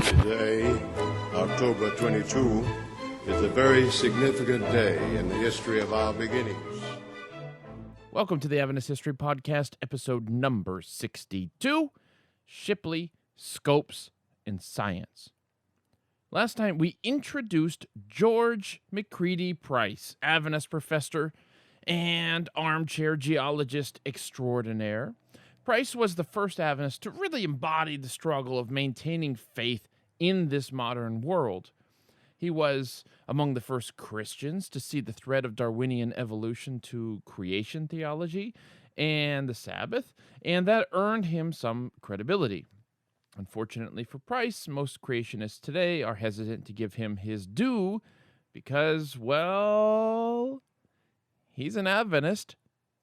Today, October 22, is a very significant day in the history of our beginnings. Welcome to the Adventist History Podcast, episode number 62, Shipley, Scopes, and Science. Last time, we introduced George McCready Price, Adventist professor and armchair geologist extraordinaire. Price was the first Adventist to really embody the struggle of maintaining faith in this modern world. He was among the first Christians to see the thread of Darwinian evolution to creation theology and the Sabbath, and that earned him some credibility. Unfortunately for Price, most creationists today are hesitant to give him his due because, well, he's an Adventist,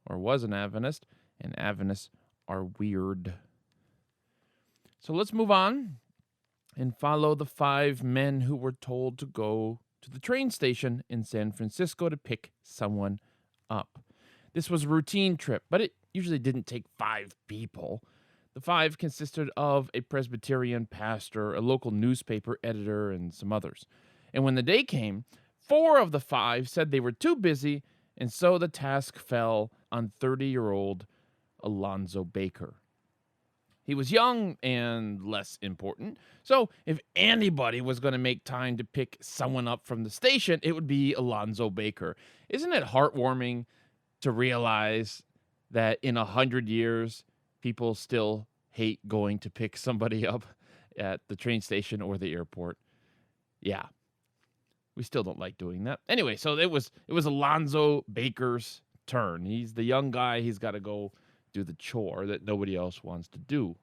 or was an Adventist, and Adventists are weird. So let's move on and follow the 5 men who were told to go to the train station in San Francisco to pick someone up. This was a routine trip, but it usually didn't take 5 people. The 5 consisted of a Presbyterian pastor, a local newspaper editor, and some others. And when the day came, 4 of the 5 said they were too busy, and so the task fell on 30-year-old Alonzo Baker. He was young and less important, so if anybody was going to make time to pick someone up from the station, it would be Alonzo Baker. Isn't it heartwarming to realize that in 100 years, people still hate going to pick somebody up at the train station or the airport? Yeah, we still don't like doing that. Anyway, so it was Alonzo Baker's turn. He's the young guy. He's got to go do the chore that nobody else wants to do.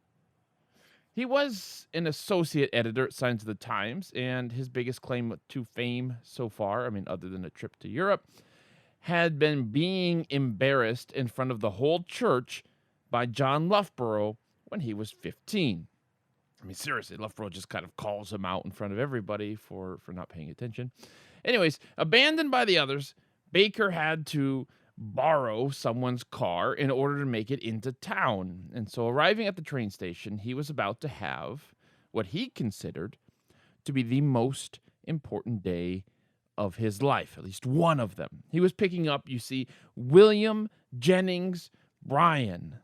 He was an associate editor at Signs of the Times, and his biggest claim to fame so far, other than a trip to Europe, had been being embarrassed in front of the whole church by John Loughborough when he was 15. Seriously, Loughborough just kind of calls him out in front of everybody for not paying attention. Anyways, abandoned by the others, Baker had to borrow someone's car in order to make it into town. And so arriving at the train station, he was about to have what he considered to be the most important day of his life, at least one of them. He was picking up, you see, William Jennings Bryan.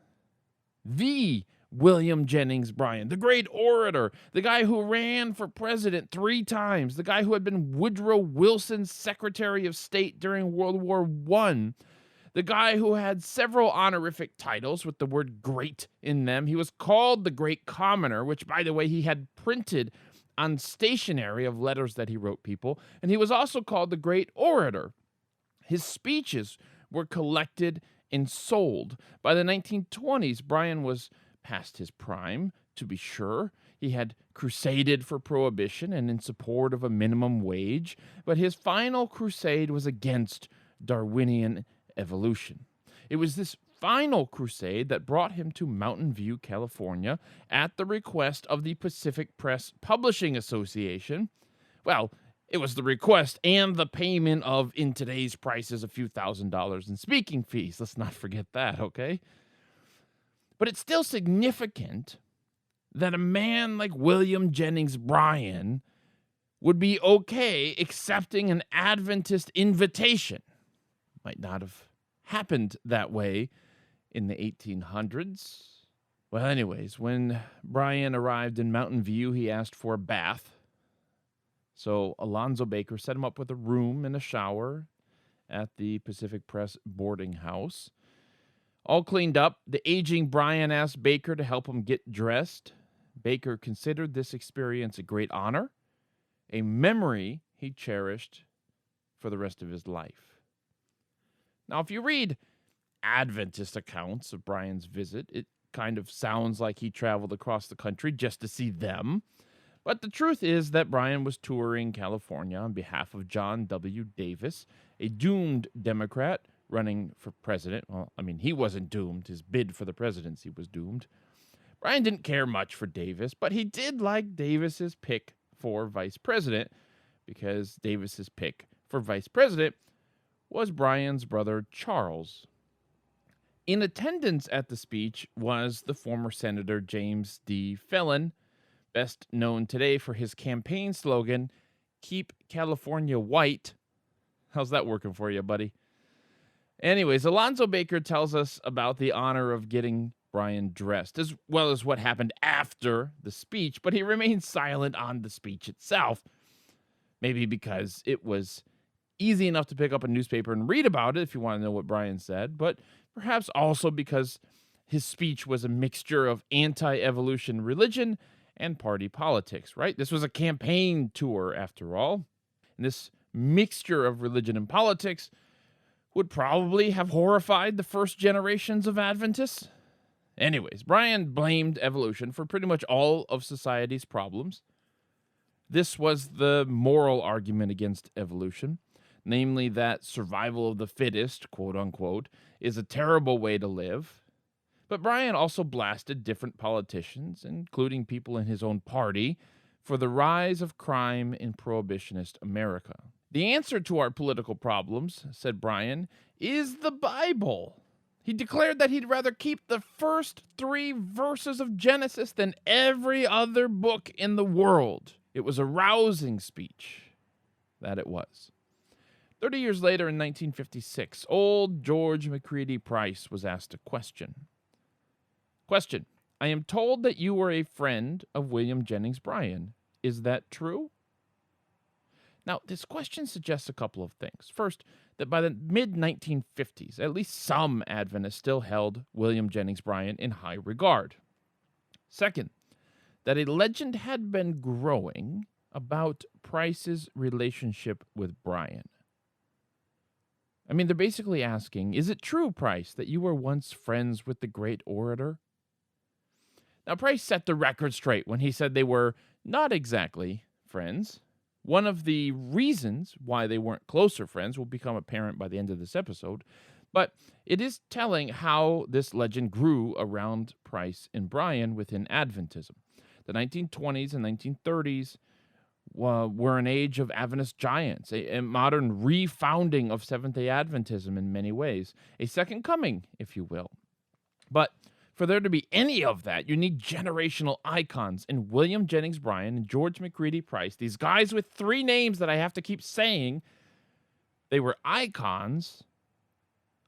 The William Jennings Bryan, the great orator, the guy who ran for president 3 times, the guy who had been Woodrow Wilson's Secretary of State during World War I, the guy who had several honorific titles with the word great in them. He was called the Great Commoner, which, by the way, he had printed on stationery of letters that he wrote people, and he was also called the Great Orator. His speeches were collected and sold. By the 1920s, Bryan was past his prime, to be sure. He had crusaded for prohibition and in support of a minimum wage, but his final crusade was against Darwinian evolution. It was this final crusade that brought him to Mountain View, California, at the request of the Pacific Press Publishing Association. Well, it was the request and the payment of, in today's prices, a few $1,000s in speaking fees. Let's not forget that, okay? But it's still significant that a man like William Jennings Bryan would be okay accepting an Adventist invitation. Might not have happened that way in the 1800s. Well, anyways, when Bryan arrived in Mountain View, he asked for a bath. So Alonzo Baker set him up with a room and a shower at the Pacific Press boarding house. All cleaned up, the aging Bryan asked Baker to help him get dressed. Baker considered this experience a great honor, a memory he cherished for the rest of his life. Now, if you read Adventist accounts of Bryan's visit, it kind of sounds like he traveled across the country just to see them. But the truth is that Bryan was touring California on behalf of John W. Davis, a doomed Democrat running for president. Well, he wasn't doomed. His bid for the presidency was doomed. Bryan didn't care much for Davis, but he did like Davis's pick for vice president because Davis's pick for vice president was Bryan's brother Charles. In attendance at the speech was the former Senator James D. Fallon, best known today for his campaign slogan, "Keep California White." How's that working for you, buddy? Anyways, Alonzo Baker tells us about the honor of getting Bryan dressed, as well as what happened after the speech, but he remains silent on the speech itself. Maybe because it was easy enough to pick up a newspaper and read about it if you want to know what Bryan said, but perhaps also because his speech was a mixture of anti-evolution religion and party politics, right? This was a campaign tour, after all. And this mixture of religion and politics would probably have horrified the first generations of Adventists. Anyways, Bryan blamed evolution for pretty much all of society's problems. This was the moral argument against evolution, namely that survival of the fittest, quote unquote, is a terrible way to live. But Bryan also blasted different politicians, including people in his own party, for the rise of crime in prohibitionist America. The answer to our political problems, said Bryan, is the Bible. He declared that he'd rather keep the first 3 verses of Genesis than every other book in the world. It was a rousing speech. That it was. 30 years later, in 1956, old George McCready Price was asked a question. Question: I am told that you were a friend of William Jennings Bryan. Is that true? Now, this question suggests a couple of things. First, that by the mid-1950s, at least some Adventists still held William Jennings Bryan in high regard. Second, that a legend had been growing about Price's relationship with Bryan. I mean, they're basically asking, is it true, Price, that you were once friends with the great orator? Now, Price set the record straight when he said they were not exactly friends. One of the reasons why they weren't closer friends will become apparent by the end of this episode, but it is telling how this legend grew around Price and Bryan within Adventism. The 1920s and 1930s were an age of Adventist giants, a modern refounding of Seventh-day Adventism in many ways, a second coming, if you will. But for there to be any of that, you need generational icons in William Jennings Bryan and George McCready Price, these guys with 3 names that I have to keep saying. They were icons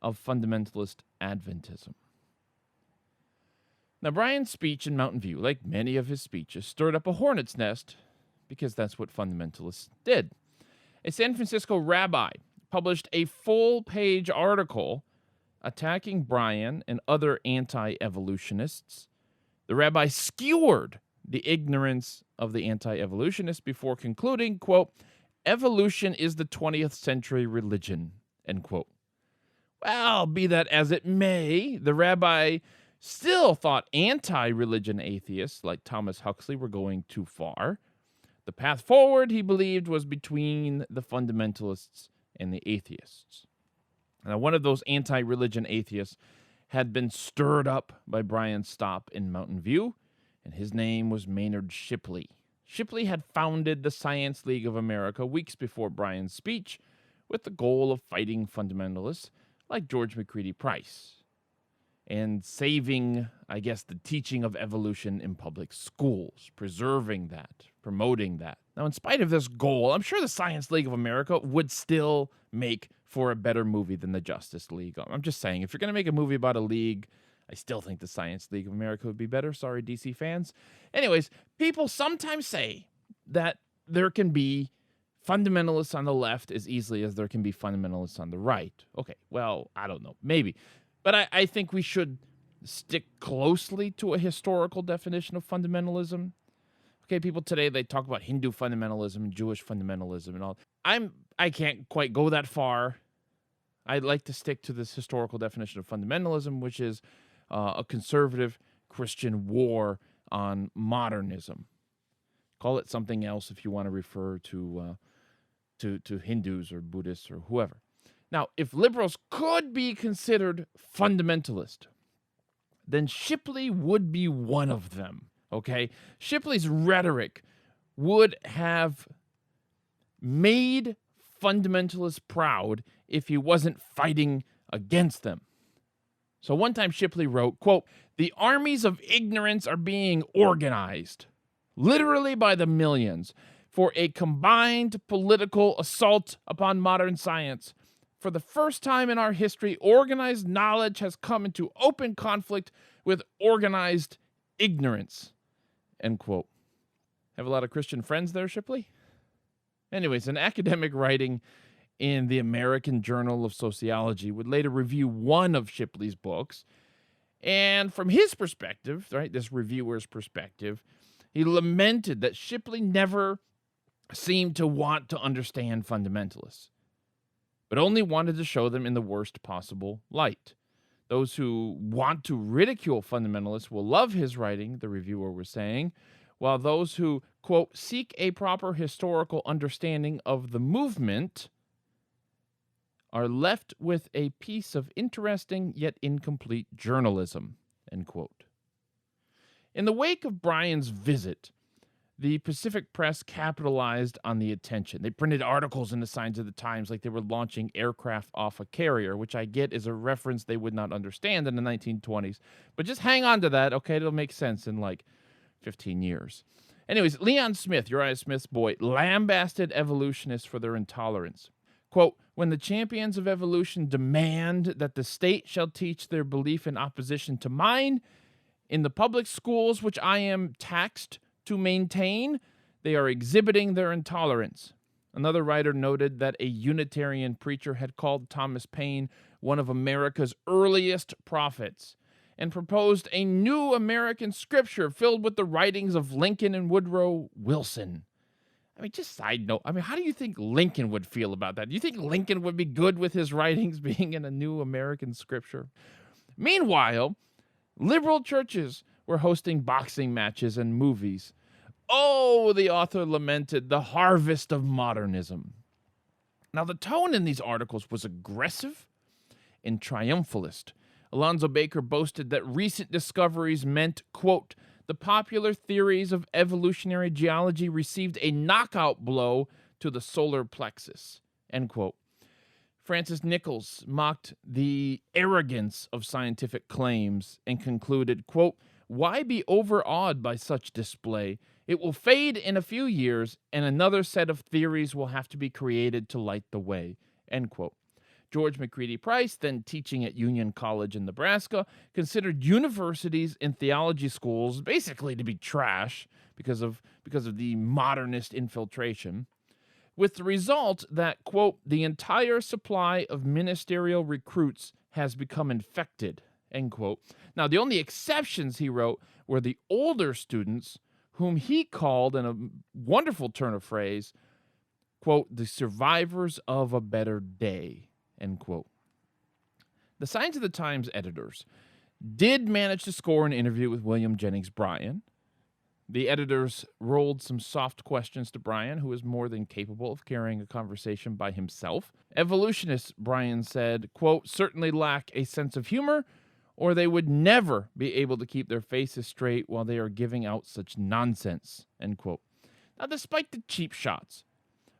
of fundamentalist Adventism. Now, Bryan's speech in Mountain View, like many of his speeches, stirred up a hornet's nest because that's what fundamentalists did. A San Francisco rabbi published a full-page article attacking Bryan and other anti-evolutionists. The rabbi skewered the ignorance of the anti-evolutionists before concluding, quote, "Evolution is the 20th century religion," end quote. Well, be that as it may, the rabbi still thought anti-religion atheists like Thomas Huxley were going too far. The path forward, he believed, was between the fundamentalists and the atheists. Now, one of those anti-religion atheists had been stirred up by Bryan's stop in Mountain View, and his name was Maynard Shipley. Shipley had founded the Science League of America weeks before Bryan's speech with the goal of fighting fundamentalists like George McCready Price and saving, I guess, the teaching of evolution in public schools, preserving that, promoting that. Now, in spite of this goal, I'm sure the Science League of America would still make for a better movie than the Justice League. I'm just saying, if you're going to make a movie about a league, I still think the Science League of America would be better. Sorry, DC fans. Anyways, people sometimes say that there can be fundamentalists on the left as easily as there can be fundamentalists on the right. Okay, well, I don't know. Maybe. But I think we should stick closely to a historical definition of fundamentalism. Okay, people today, they talk about Hindu fundamentalism and Jewish fundamentalism and all. I can't quite go that far. I'd like to stick to this historical definition of fundamentalism, which is a conservative Christian war on modernism. Call it something else if you want to refer to Hindus or Buddhists or whoever. Now, if liberals could be considered fundamentalist, then Shipley would be one of them, okay? Shipley's rhetoric would have made fundamentalists proud if he wasn't fighting against them. So one time Shipley wrote, quote, "The armies of ignorance are being organized, literally by the millions, for a combined political assault upon modern science. For the first time in our history, organized knowledge has come into open conflict with organized ignorance." End quote. Have a lot of Christian friends there, Shipley? Anyways, an academic writing in the American Journal of Sociology would later review one of Shipley's books. And from his perspective, right, this reviewer's perspective, he lamented that Shipley never seemed to want to understand fundamentalists, but only wanted to show them in the worst possible light. Those who want to ridicule fundamentalists will love his writing, the reviewer was saying, while those who, quote, "seek a proper historical understanding of the movement are left with a piece of interesting yet incomplete journalism," end quote. In the wake of Bryan's visit, the Pacific Press capitalized on the attention. They printed articles in the Signs of the Times like they were launching aircraft off a carrier, which I get is a reference they would not understand in the 1920s. But just hang on to that, okay? It'll make sense in like 15 years. Anyways, Leon Smith, Uriah Smith's boy, lambasted evolutionists for their intolerance. Quote, "When the champions of evolution demand that the state shall teach their belief in opposition to mine, in the public schools which I am taxed to maintain, they are exhibiting their intolerance." Another writer noted that a Unitarian preacher had called Thomas Paine one of America's earliest prophets and proposed a new American scripture filled with the writings of Lincoln and Woodrow Wilson. I mean, just side note, how do you think Lincoln would feel about that? Do you think Lincoln would be good with his writings being in a new American scripture? Meanwhile, liberal churches were hosting boxing matches and movies. Oh, the author lamented, the harvest of modernism. Now, the tone in these articles was aggressive and triumphalist. Alonzo Baker boasted that recent discoveries meant, quote, "the popular theories of evolutionary geology received a knockout blow to the solar plexus," end quote. Francis Nichols mocked the arrogance of scientific claims and concluded, quote, "Why be overawed by such display? It will fade in a few years, and another set of theories will have to be created to light the way," end quote. George McCready Price, then teaching at Union College in Nebraska, considered universities and theology schools basically to be trash because of the modernist infiltration, with the result that, quote, "the entire supply of ministerial recruits has become infected," end quote. Now, the only exceptions, he wrote, were the older students, whom he called, in a wonderful turn of phrase, quote, "the survivors of a better day," end quote. The Signs of the Times editors did manage to score an interview with William Jennings Bryan. The editors rolled some soft questions to Bryan, who is more than capable of carrying a conversation by himself. Evolutionists, Bryan said, quote, "certainly lack a sense of humor, or they would never be able to keep their faces straight while they are giving out such nonsense," end quote. Now, despite the cheap shots,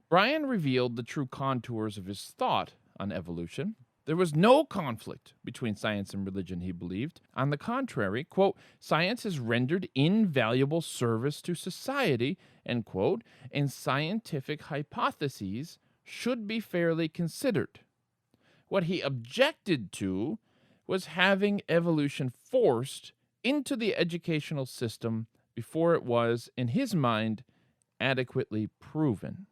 Bryan revealed the true contours of his thought on evolution. There was no conflict between science and religion, he believed. On the contrary, quote, "science has rendered invaluable service to society," end quote, "and scientific hypotheses should be fairly considered." What he objected to was having evolution forced into the educational system before it was, in his mind, adequately proven.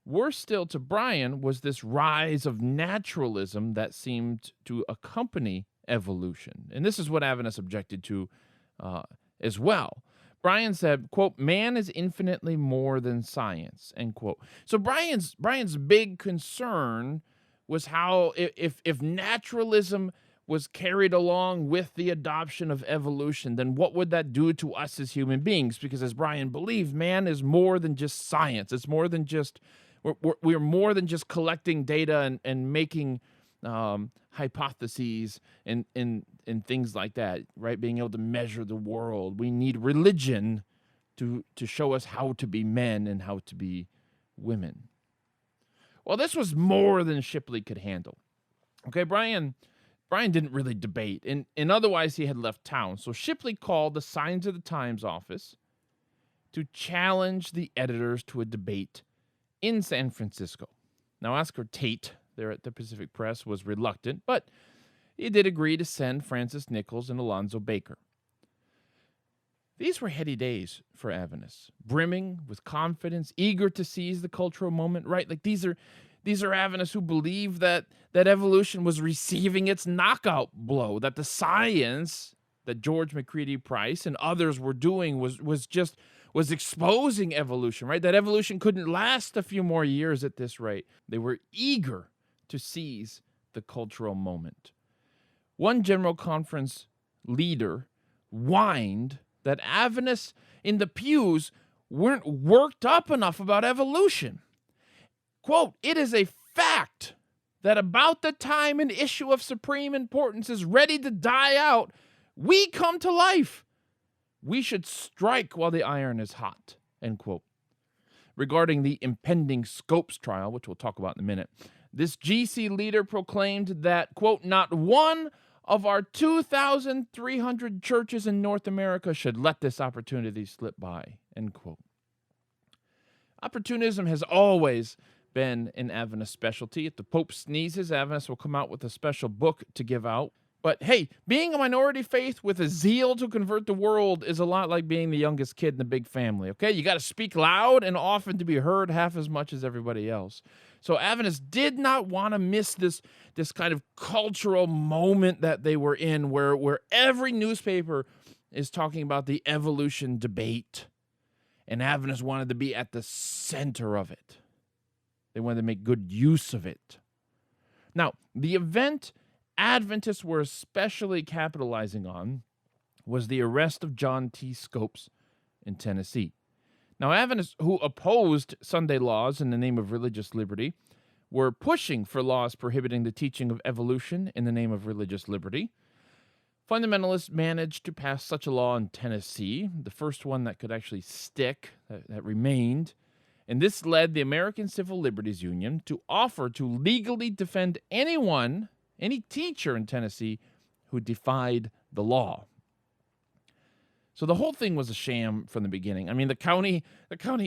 Worse still to Bryan was this rise of naturalism that seemed to accompany evolution. And this is what Adventists objected to as well. Bryan said, quote, "man is infinitely more than science," end quote. So Bryan's big concern was how if naturalism was carried along with the adoption of evolution, then what would that do to us as human beings? Because as Bryan believed, man is more than just science. It's more than just we're more than just collecting data and making hypotheses and things like that, right? Being able to measure the world. We need religion to show us how to be men and how to be women. Well, this was more than Shipley could handle. Okay, Bryan Bryan didn't really debate, and otherwise he had left town. So Shipley called the Signs of the Times office to challenge the editors to a debate in San Francisco. Now, Oscar Tate, there at the Pacific Press, was reluctant, but he did agree to send Francis Nichols and Alonzo Baker. These were heady days for Adventists, brimming with confidence, eager to seize the cultural moment, right? Like these are Adventists who believe that evolution was receiving its knockout blow, that the science that George McCready Price and others were doing was exposing evolution, right? That evolution couldn't last a few more years at this rate. They were eager to seize the cultural moment. One General Conference leader whined that Adventists in the pews weren't worked up enough about evolution. Quote, "It is a fact that about the time an issue of supreme importance is ready to die out, we come to life. We should strike while the iron is hot," end quote. Regarding the impending Scopes trial, which we'll talk about in a minute, this GC leader proclaimed that, quote, "Not one of our 2,300 churches in North America should let this opportunity slip by," end quote. Opportunism has always been an Adventist specialty. If the Pope sneezes, Adventists will come out with a special book to give out. But hey, being a minority faith with a zeal to convert the world is a lot like being the youngest kid in a big family, okay? You got to speak loud and often to be heard half as much as everybody else. So Adventists did not want to miss this kind of cultural moment that they were in where every newspaper is talking about the evolution debate. And Adventists wanted to be at the center of it. They wanted to make good use of it. Now, the event Adventists were especially capitalizing on was the arrest of John T. Scopes in Tennessee. Now, Adventists who opposed Sunday laws in the name of religious liberty were pushing for laws prohibiting the teaching of evolution in the name of religious liberty. Fundamentalists managed to pass such a law in Tennessee, the first one that could actually stick, that remained. And this led the American Civil Liberties Union to offer to legally defend any teacher in Tennessee who defied the law. So the whole thing was a sham from the beginning. I mean, the county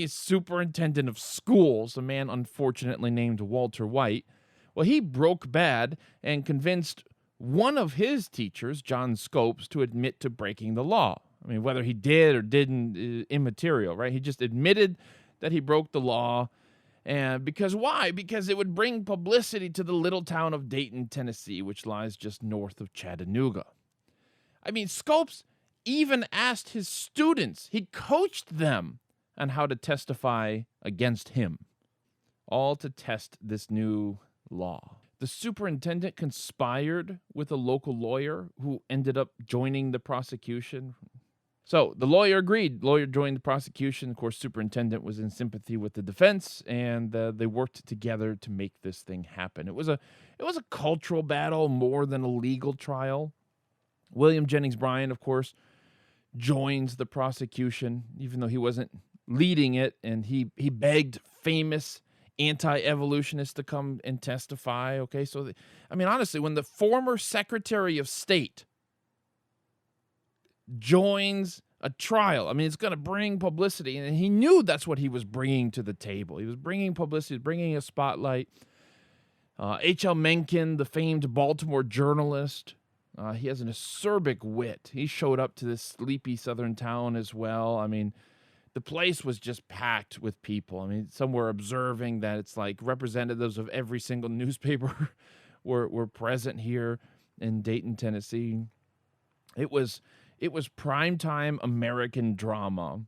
superintendent of schools, a man unfortunately named Walter White, well, he broke bad and convinced one of his teachers, John Scopes, to admit to breaking the law. I mean, whether he did or didn't, immaterial, right? He just admitted that he broke the law. And because why? Because it would bring publicity to the little town of Dayton, Tennessee, which lies just north of Chattanooga. I mean, Scopes even asked his students, he coached them on how to testify against him, all to test this new law. The superintendent conspired with a local lawyer who ended up joining the prosecution. So the lawyer agreed. Lawyer joined the prosecution. Of course, superintendent was in sympathy with the defense, and they worked together to make this thing happen. It was a cultural battle more than a legal trial. William Jennings Bryan, of course, joins the prosecution, even though he wasn't leading it, and he begged famous anti-evolutionists to come and testify. Okay, so honestly, when the former Secretary of State joins a trial, it's going to bring publicity, and he knew that's what he was bringing to the table. He was bringing publicity, bringing a spotlight. H.L. Mencken, the famed Baltimore journalist, he has an acerbic wit. He showed up to this sleepy southern town as well. The place was just packed with people. Some were observing that it's like representatives of every single newspaper were present here in Dayton, Tennessee. It was primetime American drama,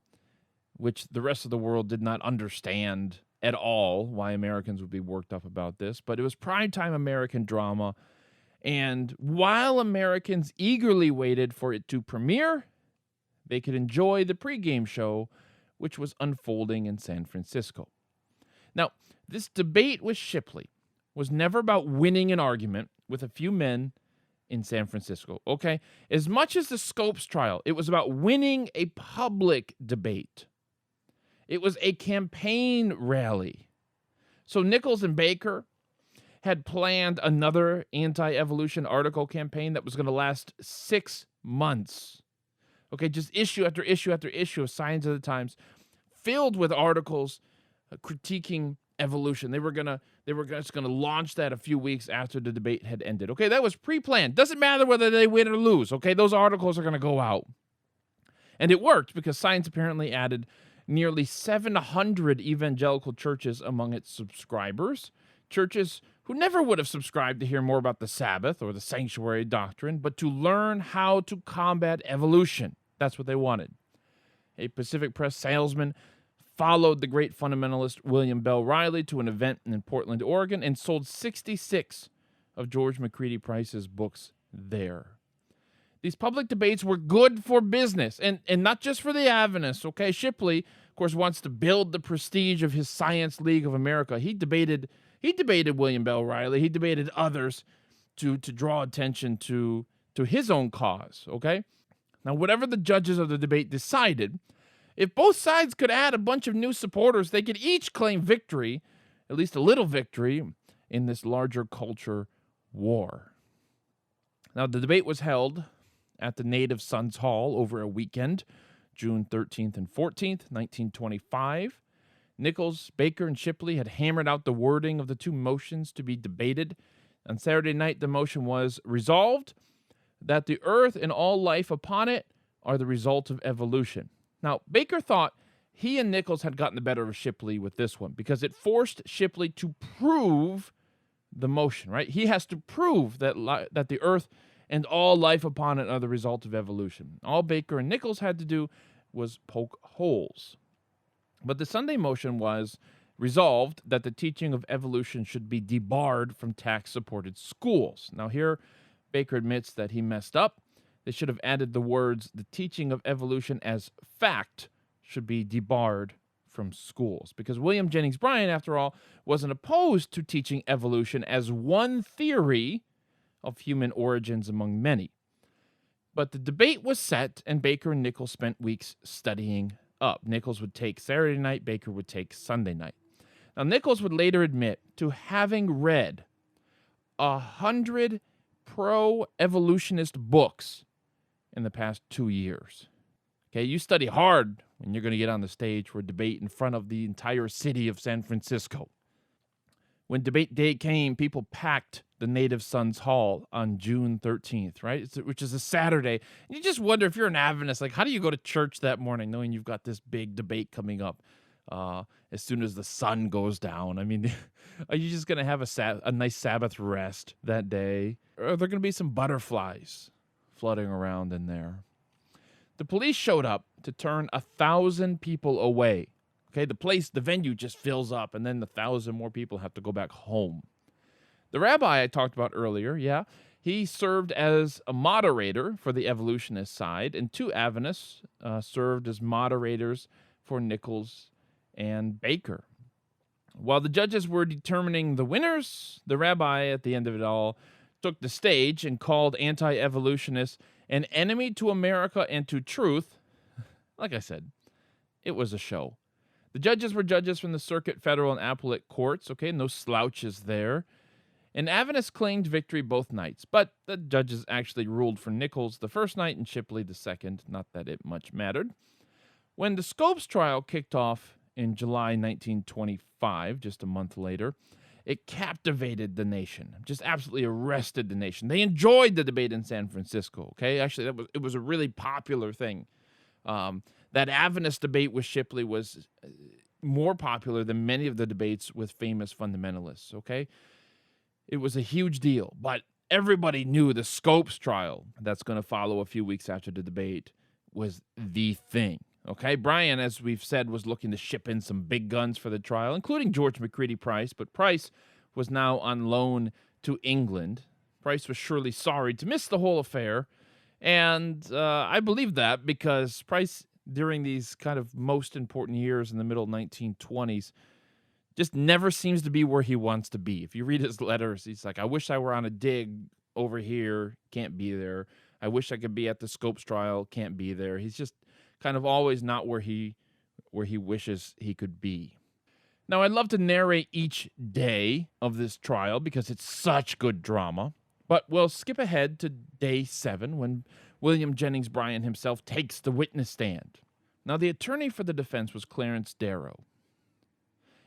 which the rest of the world did not understand at all why Americans would be worked up about this. But it was primetime American drama. And while Americans eagerly waited for it to premiere, they could enjoy the pregame show, which was unfolding in San Francisco. Now, this debate with Shipley was never about winning an argument with a few men in San Francisco, okay? As much as the Scopes trial, it was about winning a public debate. It was a campaign rally. So Nichols and Baker had planned another anti-evolution article campaign that was going to last 6 months. Okay, just issue after issue after issue of Signs of the Times, filled with articles critiquing evolution. They were just gonna launch that a few weeks after the debate had ended. Okay, that was pre-planned. Doesn't matter whether they win or lose. Okay, those articles are gonna go out, and it worked because Science apparently added nearly 700 evangelical churches among its subscribers. Churches who never would have subscribed to hear more about the Sabbath or the sanctuary doctrine, but to learn how to combat evolution. That's what they wanted. A Pacific Press salesman followed the great fundamentalist William Bell Riley to an event in Portland, Oregon, and sold 66 of George McCready Price's books there. These public debates were good for business, and not just for the Adventists, okay? Shipley, of course, wants to build the prestige of his Science League of America. He debated William Bell Riley. He debated others to draw attention to his own cause, okay? Now, whatever the judges of the debate decided, if both sides could add a bunch of new supporters, they could each claim victory, at least a little victory, in this larger culture war. Now, the debate was held at the Native Sons Hall over a weekend, June 13th and 14th, 1925. Nichols, Baker, and Shipley had hammered out the wording of the two motions to be debated. On Saturday night, the motion was resolved that the earth and all life upon it are the result of evolution. Now, Baker thought he and Nichols had gotten the better of Shipley with this one because it forced Shipley to prove the motion, right? He has to prove that the earth and all life upon it are the result of evolution. All Baker and Nichols had to do was poke holes. But the Sunday motion was resolved that the teaching of evolution should be debarred from tax-supported schools. Now here, Baker admits that he messed up. They should have added the words, the teaching of evolution as fact should be debarred from schools. Because William Jennings Bryan, after all, wasn't opposed to teaching evolution as one theory of human origins among many. But the debate was set, and Baker and Nichols spent weeks studying up. Nichols would take Saturday night, Baker would take Sunday night. Now, Nichols would later admit to having read 100 pro-evolutionist books in the past 2 years. Okay, you study hard when you're going to get on the stage for a debate in front of the entire city of San Francisco. When debate day came, people packed the Native Sons Hall on June 13th, right? Which is a Saturday. And you just wonder if you're an Adventist, like, how do you go to church that morning knowing you've got this big debate coming up as soon as the sun goes down? I mean, are you just going to have a nice Sabbath rest that day? Or are there going to be some butterflies floating around in there? The police showed up to turn 1,000 people away. Okay, the venue just fills up, and then 1,000 more people have to go back home. The rabbi I talked about earlier, he served as a moderator for the evolutionist side, and two Adventists served as moderators for Nichols and Baker. While the judges were determining the winners, the rabbi, at the end of it all, took the stage and called anti-evolutionists an enemy to America and to truth. Like I said, it was a show. The judges were judges from the circuit, federal, and appellate courts, okay, no slouches there. And Adventists claimed victory both nights, but the judges actually ruled for Nichols the first night and Shipley the second, not that it much mattered. When the Scopes trial kicked off in July 1925, just a month later, it captivated the nation, just absolutely arrested the nation. They enjoyed the debate in San Francisco, okay? Actually, it was a really popular thing. That Adventist debate with Shipley was more popular than many of the debates with famous fundamentalists, okay? It was a huge deal, but everybody knew the Scopes trial that's going to follow a few weeks after the debate was the thing, okay? Bryan, as we've said, was looking to ship in some big guns for the trial, including George McCready Price, but Price was now on loan to England. Price was surely sorry to miss the whole affair, and I believe that because Price, during these kind of most important years in the middle 1920s, just never seems to be where he wants to be. If you read his letters, he's like, I wish I were on a dig over here, can't be there. I wish I could be at the Scopes trial, can't be there. He's just kind of always not where he wishes he could be. Now, I'd love to narrate each day of this trial because it's such good drama, but we'll skip ahead to day 7 when William Jennings Bryan himself takes the witness stand. Now, the attorney for the defense was Clarence Darrow.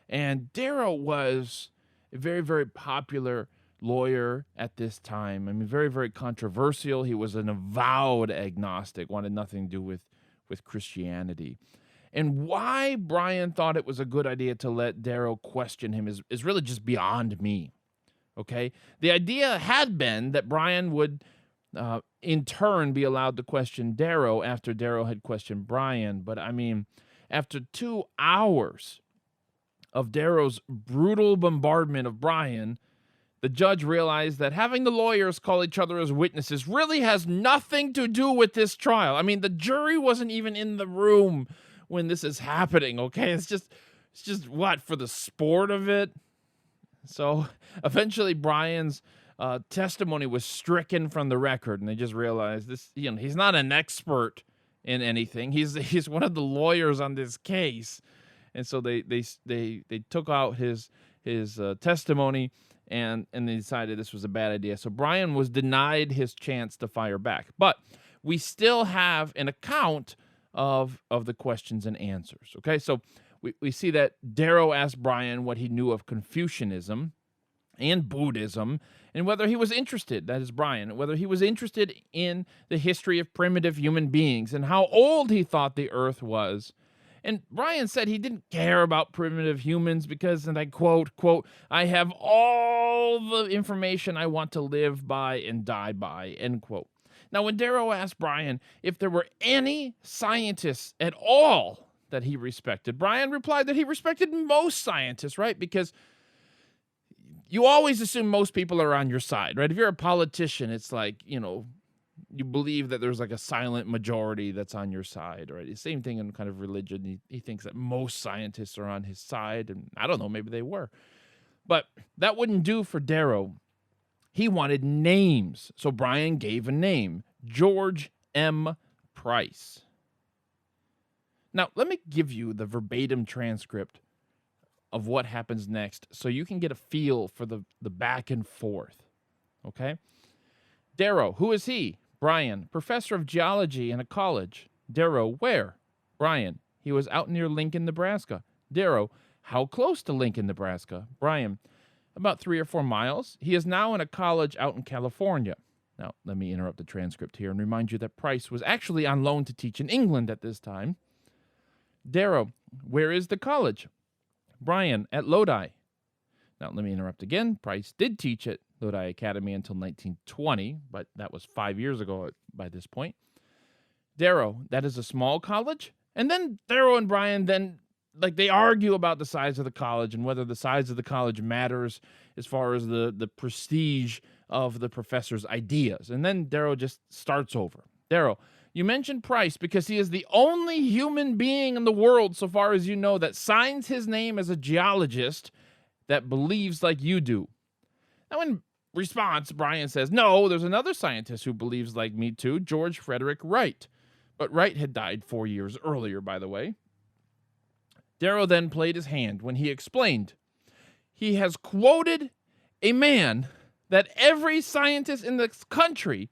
And Darrow was a very, very popular lawyer at this time. I mean, very, very controversial. He was an avowed agnostic, wanted nothing to do with Christianity. And why Bryan thought it was a good idea to let Darrow question him is really just beyond me, okay? The idea had been that Bryan would, in turn, be allowed to question Darrow after Darrow had questioned Bryan. But, I mean, after 2 hours of Darrow's brutal bombardment of Bryan, the judge realized that having the lawyers call each other as witnesses really has nothing to do with this trial. I mean, the jury wasn't even in the room when this is happening, okay? It's just what, for the sport of it? So eventually Bryan's testimony was stricken from the record, and they just realized this, he's not an expert in anything. He's one of the lawyers on this case. And so they took out his testimony and they decided this was a bad idea. So Bryan was denied his chance to fire back. But we still have an account of the questions and answers. Okay, so we see that Darrow asked Bryan what he knew of Confucianism and Buddhism, and whether he was interested, that is Bryan, whether he was interested in the history of primitive human beings and how old he thought the earth was. And Bryan said he didn't care about primitive humans because, and I quote, I have all the information I want to live by and die by, end quote. Now, when Darrow asked Bryan if there were any scientists at all that he respected, Bryan replied that he respected most scientists, right? Because you always assume most people are on your side, right? If you're a politician, it's like, you believe that there's like a silent majority that's on your side, right? The same thing in kind of religion. He thinks that most scientists are on his side, and I don't know, maybe they were. But that wouldn't do for Darrow. He wanted names, so Bryan gave a name, George M. Price. Now, let me give you the verbatim transcript of what happens next so you can get a feel for the back and forth, okay? Darrow, who is he? Bryan, professor of geology in a college. Darrow, where? Bryan, he was out near Lincoln, Nebraska. Darrow, how close to Lincoln, Nebraska? Bryan, about 3 or 4 miles. He is now in a college out in California. Now, let me interrupt the transcript here and remind you that Price was actually on loan to teach in England at this time. Darrow, where is the college? Bryan, at Lodi. Now, let me interrupt again. Price did teach at Lodi Academy until 1920, but that was 5 years ago by this point. Darrow, that is a small college? And then Darrow and Bryan they argue about the size of the college and whether the size of the college matters as far as the prestige of the professor's ideas. And then Darrow just starts over. Darrow, you mentioned Price because he is the only human being in the world, so far as you know, that signs his name as a geologist that believes like you do. Now, in response, Bryan says, no, there's another scientist who believes like me too, George Frederick Wright. But Wright had died 4 years earlier, by the way. Darrow then played his hand when he explained. He has quoted a man that every scientist in this country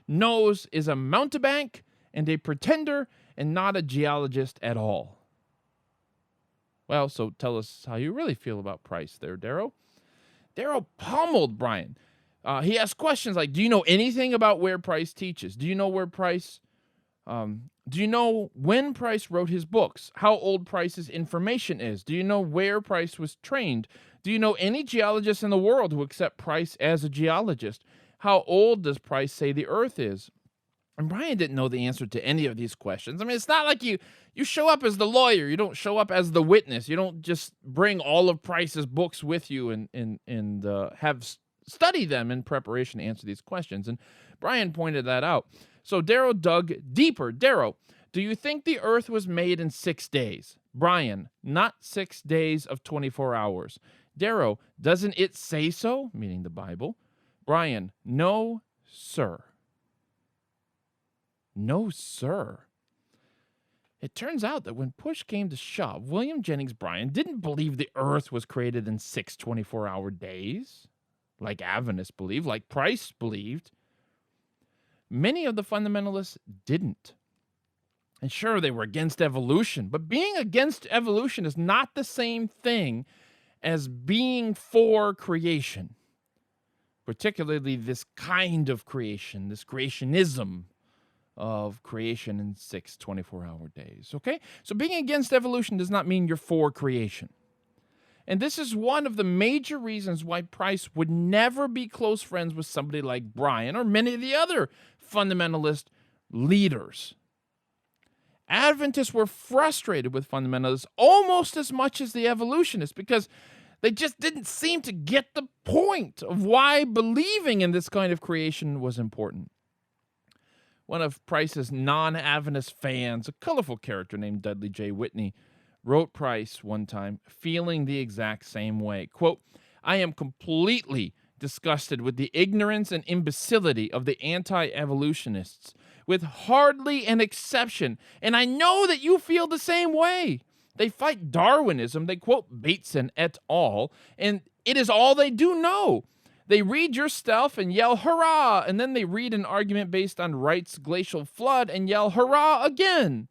knows is a mountebank and a pretender and not a geologist at all. Well, so tell us how you really feel about Price there, Darrow. Darrow pummeled Bryan. He asked questions like, do you know anything about where Price teaches? Do you know where Price... do you know when Price wrote his books? How old Price's information is? Do you know where Price was trained? Do you know any geologists in the world who accept Price as a geologist? How old does Price say the Earth is? And Bryan didn't know the answer to any of these questions. I mean, it's not like you show up as the lawyer. You don't show up as the witness. You don't just bring all of Price's books with you and have study them in preparation to answer these questions. And Bryan pointed that out. So Darrow dug deeper. Darrow, do you think the earth was made in 6 days? Bryan, not 6 days of 24 hours. Darrow, doesn't it say so? Meaning the Bible. Bryan, no, sir. No, sir. It turns out that when push came to shove, William Jennings Bryan didn't believe the earth was created in 6 24-hour days, like Adventists believed, like Price believed. Many of the fundamentalists didn't. And sure, they were against evolution, but being against evolution is not the same thing as being for creation, particularly this kind of creation, this creationism of creation in 6 24-hour days, okay? So being against evolution does not mean you're for creation. And this is one of the major reasons why Price would never be close friends with somebody like Bryan or many of the other fundamentalist leaders. Adventists were frustrated with fundamentalists almost as much as the evolutionists because they just didn't seem to get the point of why believing in this kind of creation was important. One of Price's non-Adventist fans, a colorful character named Dudley J. Whitney, wrote Price one time, feeling the exact same way. Quote, "I am completely disgusted with the ignorance and imbecility of the anti-evolutionists, with hardly an exception, and I know that you feel the same way. They fight Darwinism, they quote Bateson et al., and it is all they do know. They read your stuff and yell, hurrah, and then they read an argument based on Wright's glacial flood and yell, hurrah again.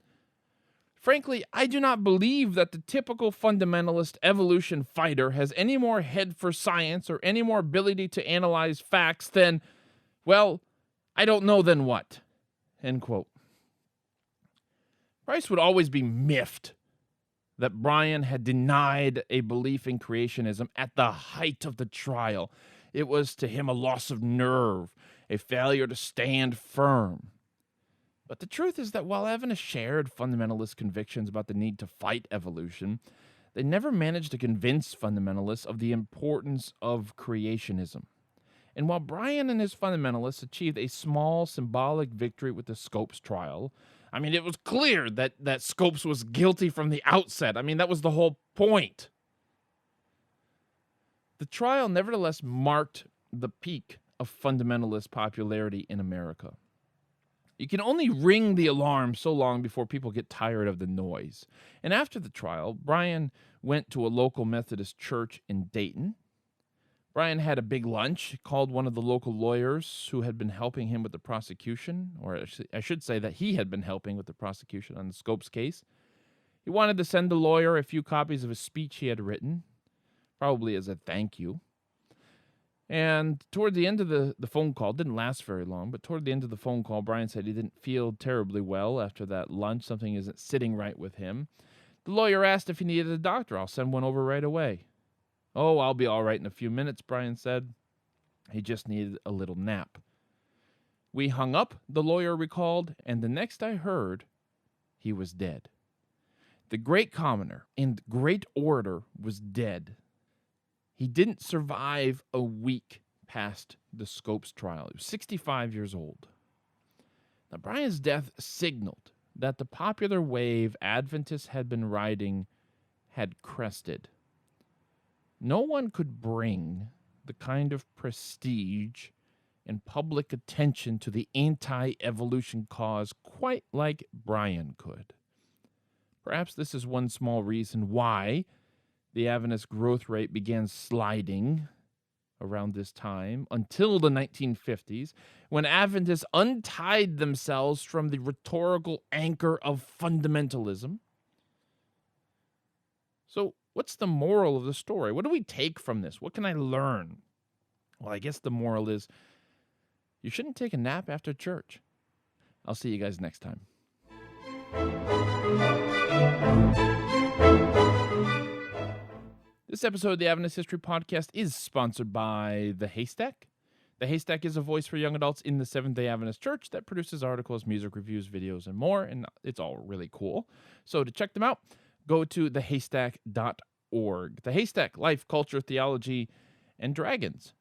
Frankly, I do not believe that the typical fundamentalist evolution fighter has any more head for science or any more ability to analyze facts than, well, I don't know then what." End quote. Price would always be miffed that Bryan had denied a belief in creationism at the height of the trial. It was to him a loss of nerve, a failure to stand firm. But the truth is that while Adventists shared fundamentalist convictions about the need to fight evolution, they never managed to convince fundamentalists of the importance of creationism. And while Bryan and his fundamentalists achieved a small symbolic victory with the Scopes trial, I mean, it was clear that Scopes was guilty from the outset. I mean, that was the whole point. The trial nevertheless marked the peak of fundamentalist popularity in America. You can only ring the alarm so long before people get tired of the noise. And after the trial, Bryan went to a local Methodist church in Dayton. Bryan had a big lunch, called one of the local lawyers who had been helping him with the prosecution, or I should say that he had been helping with the prosecution on the Scopes case. He wanted to send the lawyer a few copies of a speech he had written, probably as a thank you. And toward the end of the phone call, didn't last very long, but toward the end of the phone call, Bryan said he didn't feel terribly well after that lunch. Something isn't sitting right with him. The lawyer asked if he needed a doctor. "I'll send one over right away." "Oh, I'll be all right in a few minutes," Bryan said. He just needed a little nap. We hung up, the lawyer recalled, and the next I heard, he was dead. The great commoner and great orator was dead. He didn't survive a week past the Scopes trial. He was 65 years old. Now, Bryan's death signaled that the popular wave Adventists had been riding had crested. No one could bring the kind of prestige and public attention to the anti-evolution cause quite like Bryan could. Perhaps this is one small reason why the Adventist growth rate began sliding around this time until the 1950s, when Adventists untied themselves from the rhetorical anchor of fundamentalism. So, what's the moral of the story? What do we take from this? What can I learn? Well, I guess the moral is you shouldn't take a nap after church. I'll see you guys next time. This episode of the Adventist History Podcast is sponsored by The Haystack. The Haystack is a voice for young adults in the Seventh-day Adventist Church that produces articles, music reviews, videos, and more, and it's all really cool. So to check them out, go to thehaystack.org. The Haystack, Life, Culture, Theology, and Dragons.